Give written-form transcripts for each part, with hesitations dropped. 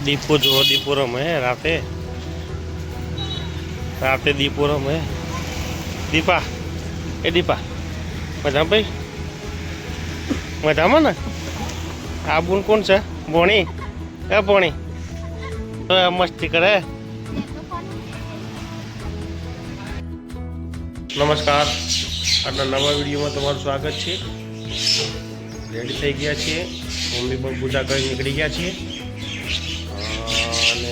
દીપો જો દીપો રમે રાતે રાતે દીપો રમે દીપા એ દીપા મજા ભાઈ મજામાં ને આ બુન કોણ છે ભોણી એ ભોણી મસ્તી કરે નમસ્કાર આજના નવા વિડીયોમાં તમારું સ્વાગત છે રેડી થઈ ગયા છીએ મમ્મી પણ પૂજા કરી નીકળી ગયા છીએ અને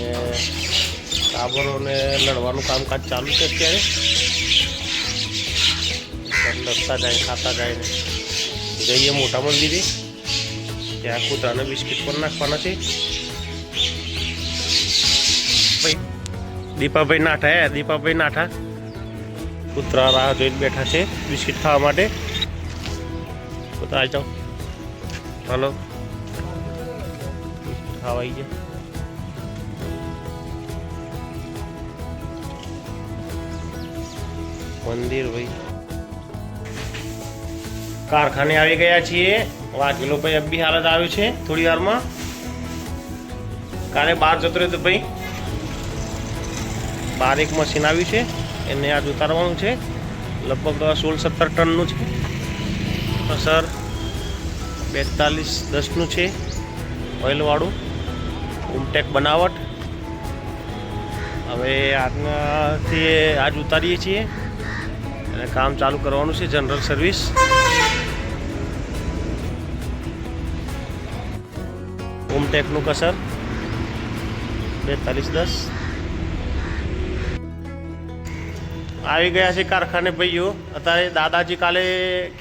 કાબરોને લડવાનું કામકાજ ચાલુ છે અત્યારે લડતા જાય ખાતા જાય ને જઈએ મોટા મંદિરે ત્યાં કૂતરાને બિસ્કિટ પણ નાખવાના છે ભાઈ દીપાભાઈ નાઠા દીપાભાઈ નાઠા કૂતરા રાહ જોઈને બેઠા છે બિસ્કિટ ખાવા માટે કૂતરા આવી જાઓ હલો ખાવા આવી જાય મંદિર ભાઈ કારખાને આવી ગયા છીએ વાઘેલો ભાઈ અબી હાલત આવ્યું છે થોડી વારમાં કાલે બહાર જતો રહ્યો તો ભાઈ બહાર એક મશીન આવ્યું છે એને આજ ઉતારવાનું છે લગભગ 16-17 ટનનું છે સર 42-10નું છે ઓઇલવાળું ઉમટેક બનાવટ હવે આજનાથી આજ ઉતારીએ છીએ અને કામ ચાલુ કરવાનું છે જનરલ સર્વિસ ઉમટેકનું કસર 42-10 આવી ગયા છે કારખાને ભાઈઓ અત્યારે દાદાજી કાલે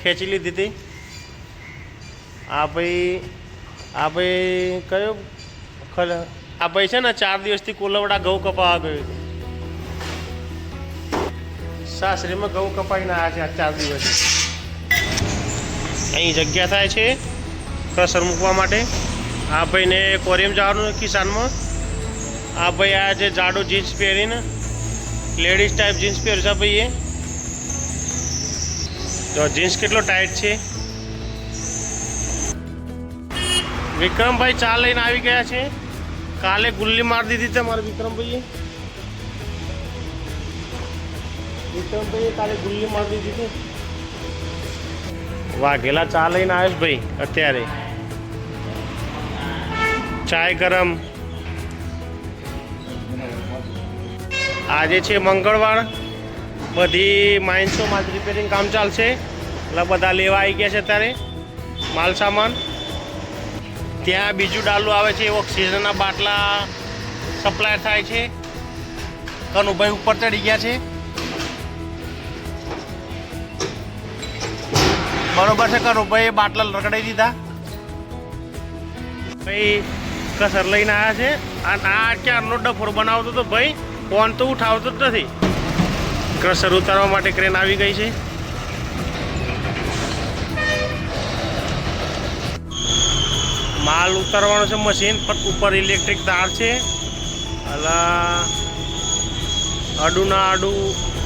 ખેંચી લીધી હતી આ ભાઈ કયો આ ભાઈ છે ને 4 દિવસથી કોલવડા ઘઉં કપાવા ગયો હતો સાસરીમાં ઘઉં કપાઈને આવ્યા છે આ 4 દિવસ અહીં જગ્યા થાય છે કસર મૂકવા માટે આ ભાઈને કોરિયમ જવાનું કિસાનમાં આ ભાઈ આ જે જાડો જીન્સ પહેરીને લેડીઝ ટાઈપ જીન્સ પહેર્યું છે ભાઈ તો જીન્સ કેટલો ટાઈટ છે વિક્રમભાઈ ચા લઈને આવી ગયા છે કાલે ગુલ્લી મારી દીધી છે મારા વિક્રમભાઈએ કાલે ગુલ્લી મારી દીધી હતી વાઘેલા ચા લઈને આવ્યો ભાઈ અત્યારે ચાય ગરમ આજે છે મંગળવાર બધી માઇન્સોમાં જ રિપેરિંગ કામ ચાલશે એટલે બધા લેવા આવી ગયા છે અત્યારે માલ સામાન ત્યાં બીજું ડાલું આવે છે ઓક્સિજનના બાટલા સપ્લાય થાય છે કનુભાઈ ઉપર ચડી ગયા છે બરોબર છે કનુભાઈ બાટલા રગડાઈ દીધા ભાઈ કસર લઈને આવ્યા છે અને આ ક્યારનો ડફોર બનાવતો હતો ભાઈ ફોન તો ઉઠાવતો જ નથી ક્રશર ઉતારવા માટે ક્રેન આવી ગઈ છે માલ ઉતારવાનો છે મશીન પણ ઉપર ઇલેક્ટ્રિક તાર છે અલા આડુના આડું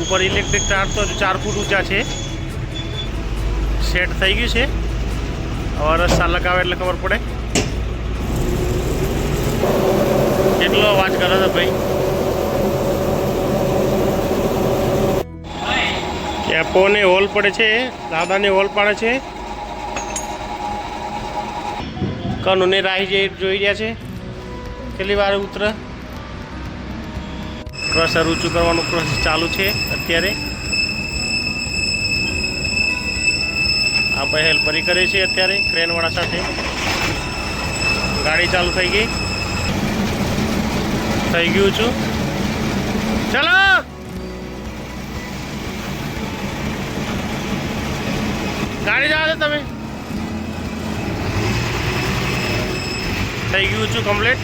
ઉપર ઇલેક્ટ્રિક તાર તો 4 ફૂટ ઊંચા છે સેટ થઈ ગયું છે હવે રસ્તા લગાવે એટલે ખબર પડે કેટલો અવાજ કરે છે ભાઈ કેપોને હોલ પડે છે દાદાને હોલ પાડે છે કનુને રાહી જોઈ રહ્યા છે કેટલી વાર ઉતરે ક્રશર ઊંચું કરવાનું પ્રોસેસ ચાલુ છે અત્યારે આ ભાઈ હેલ્પરી કરે છે અત્યારે ક્રેનવાળા સાથે ગાડી ચાલુ થઈ ગયું છું ચલો ગાડી જાઓ તમે થઈ ગયું છું કમ્પ્લીટ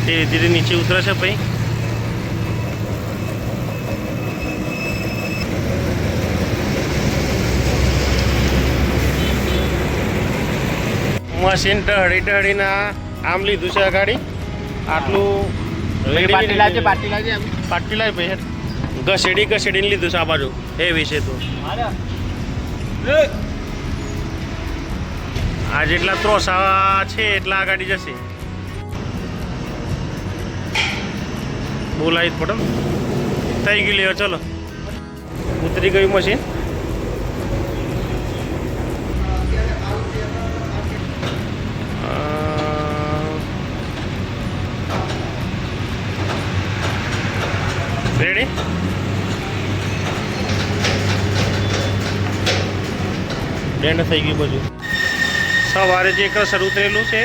ધીરે ધીરે નીચે ઉતરે છે ભાઈ મશીન ટહડીને આમ લીધું છે આ ગાડી આટલું પાટી લાજ ભાઈ ઘસેડીને લીધું છે આ બાજુ એ વિશે તો આ જેટલા ત્રોસા છે એટલા આ ગાડી જશે બોલાવી જ પડે ને. થઈ ગયું લેવા, ચલો ઉતરી ગયું મશીન. રેડી. બેન્ડ થઈ ગયું બધું. સવારે જે ક્રશર ઉતરેલું છે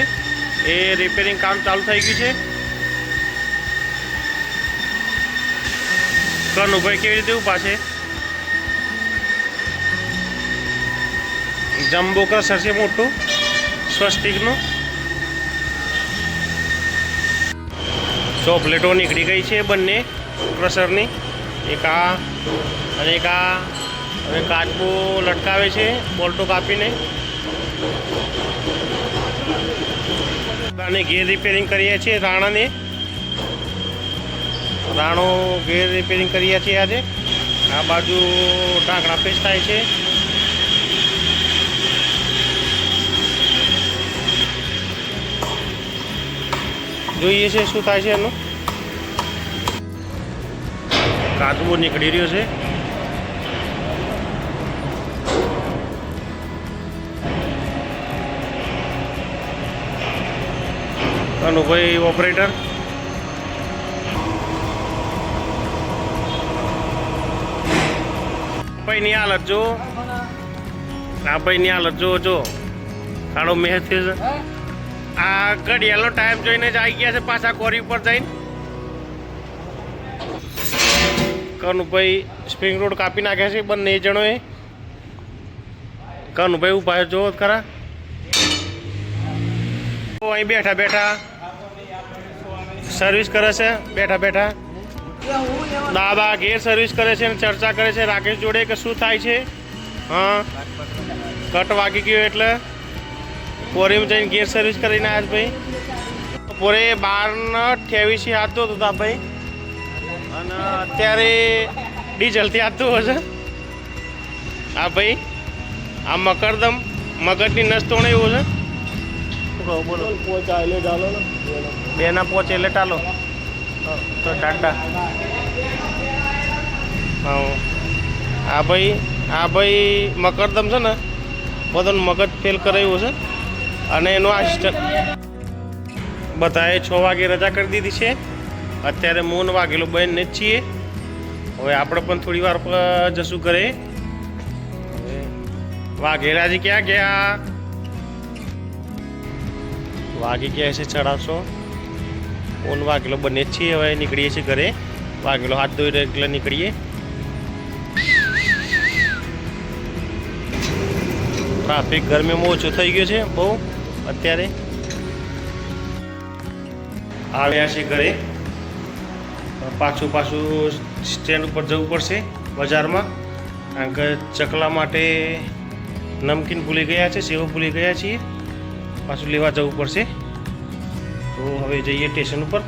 એ રિપેરિંગ કામ ચાલુ થઈ ગયું છે. કનુભાઈ કેવી રીતે ઊભા છે. જમ્બો ક્રશર છે મોટું સ્વસ્તિકનું. ચોકલેટો નીકળી ગઈ છે બંને ક્રશરની, એક આ અને એક આ. હવે કાચબો લટકાવે છે બોલ્ટો કાપીને. અને ગેર રિપેરિંગ કરીએ છીએ રાણાને. રાણો ગેર રિપેરિંગ કરીએ છીએ આજે. આ બાજુ ઢાંકણા પેસ્ટ થાય છે. જોઈએ છે શું થાય છે એનું. કાચબો નીકળી રહ્યો છે. કનુભાઈ ઓપરેટર. ભાઈની હાલત જો, આ ભાઈની હાલત જો કાળો મેં થયો છે. આ ઘડિયાળનો ટાઈમ જોઈને જ આવી ગયા છે પાછા કોરી ઉપર જઈને. કનુભાઈ સ્પ્રિંગ રોડ કાપી નાખ્યા છે બંને જણોએ. કનુભાઈ ઉભા જો ખરા. અહીં બેઠા બેઠા સર્વિસ કરે છે. બેઠા બેઠા દાદા ઘેર સર્વિસ કરે છે અને ચર્ચા કરે છે રાકેશ જોડે કે શું થાય છે. હા, કટ વાગી ગયો એટલે કોરીમાં જઈને ઘેર સર્વિસ કરીને આવ્યા ભાઈ. બપોરે 12:28 આવતો હતો ભાઈ, અને અત્યારે ડીઝલથી આવતું હશે. હા ભાઈ, આ મકરદમ મગજની નસ તોડે એવું છે. બોલો બેના પોચ એટલે ચાલો તો ટાટા. હા, આ ભાઈ મકરદમ છે ને બધાનું મગજ ફેલ કરાવ્યું છે. અને એનું આસિસ્ટન્ટ બધાએ 6 વાગે રજા કરી દીધી છે. અત્યારે મૂન વાગેલો બહેનને જ છીએ. હવે આપણે પણ થોડી વાર જશું ઘરે. વાઘેલાજી ક્યાં ગયા? વાગી ગયા છે 6:30. મૂન વાગેલો બંને જ છીએ. હવે નીકળીએ છીએ ઘરે. વાગેલો હાથ ધોઈ રહ્યો એટલે નીકળીએ. ટ્રાફિક ગરમીમાં ઓછો થઈ ગયો છે બહુ. અત્યારે આવ્યા છે ઘરે. પાછું સ્ટેન્ડ ઉપર જવું પડશે બજારમાં, કારણ કે ચકલા માટે નમકીન ભૂલી ગયા છે, સેવો ભૂલી ગયા છીએ. પાછું લેવા જવું પડશે. તો હવે જઈએ સ્ટેશન ઉપર,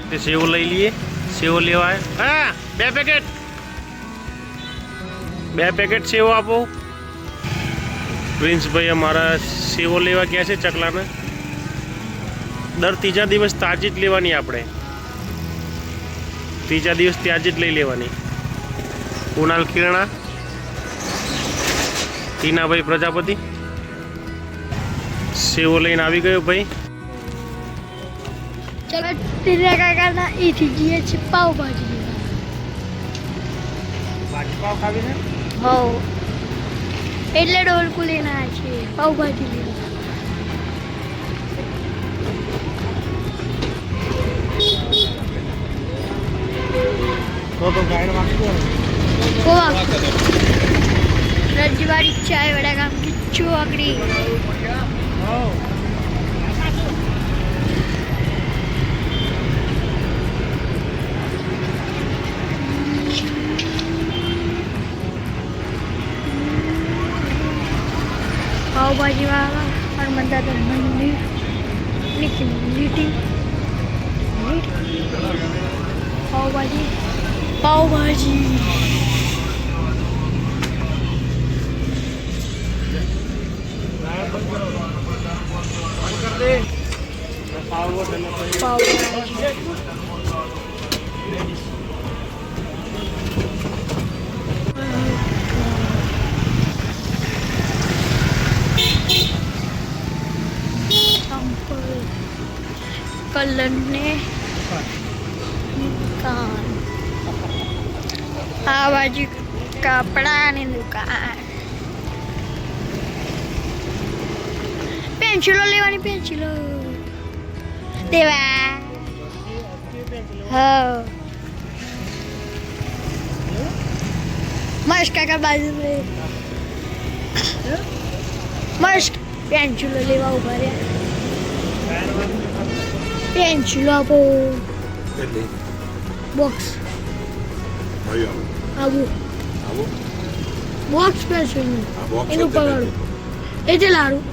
તે સેવો લઈ લઈએ. સેવો લેવા હા, 2 પેકેટ સેવો આપો. પ્રિન્સભાઈ અમારા સેવો લેવા ગયા છે ચકલાને. દર 3જા દિવસ તાજી જ લેવાની આપણે. 3જા દિવસ તાજી જ લઈ લેવાની. કુણાલ ખીરણા, ટીનાભાઈ પ્રજાપતિ સેવો લઈને આવી ગયો ભાઈ. ચલો ટીના કાકાના એથી જઈએ છે પાવભાજી. પાવ ખાવી છે? હો, એટલે ડોલકુ લઈને આવ્યા છે પાવભાજી લઈને. તો ગાઈડ વાંચી રજવાડી ચાય વડા ગામ કિચ્ચુ આગળી. પાવભાજી વાળા હનુમાન દાદા મંદિર લીટી પાવભાજી. કલર ને દુકાન, આ બાજુ કપડાની દુકાન, પેન્સિલો લેવાની, પેન્સિલો દેવા. હા મસ્ત કાકા બાજુ મસ્ત પેન્સિલો લેવા ઉભા રહ્યા. પેન્સિલો આપો, બોક્સ આવું બોક્સ પેન્સિલ એનું પગાડું એ જે લાડું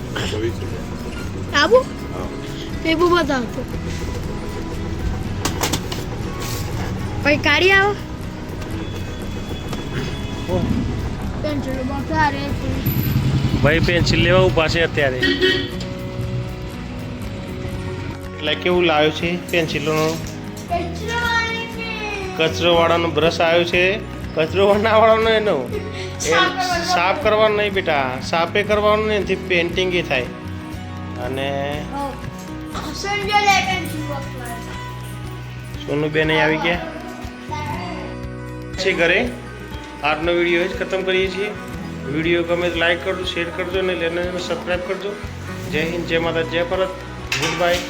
આવું પેપર બતાવતો પછી કાઢી આવો પેન્સિલ બોક્સ આ રે ભાઈ પેન્સિલ લેવા ઊભા છે અત્યારે. એટલે કેવું લાવ્યો છે પેન્સિલોનો કચરો વાળાનો બ્રશ આવ્યો છે. કચરો ના વાળાનો એનો સાફ કરવાનો નહીં બેટા, સાફે કરવાનું નહીં, એનાથી પેન્ટિંગ એ થાય. અને સોનુબેન અહીં આવી ગયા છે ઘરે. આજનો વિડીયો જ ખતમ કરીએ છીએ. વિડીયો ગમે તો લાઈક કરજો, શેર કરજો અને સબસ્ક્રાઈબ કરજો. જય હિન્દ, જય માતા, જય ભારત. Good bye.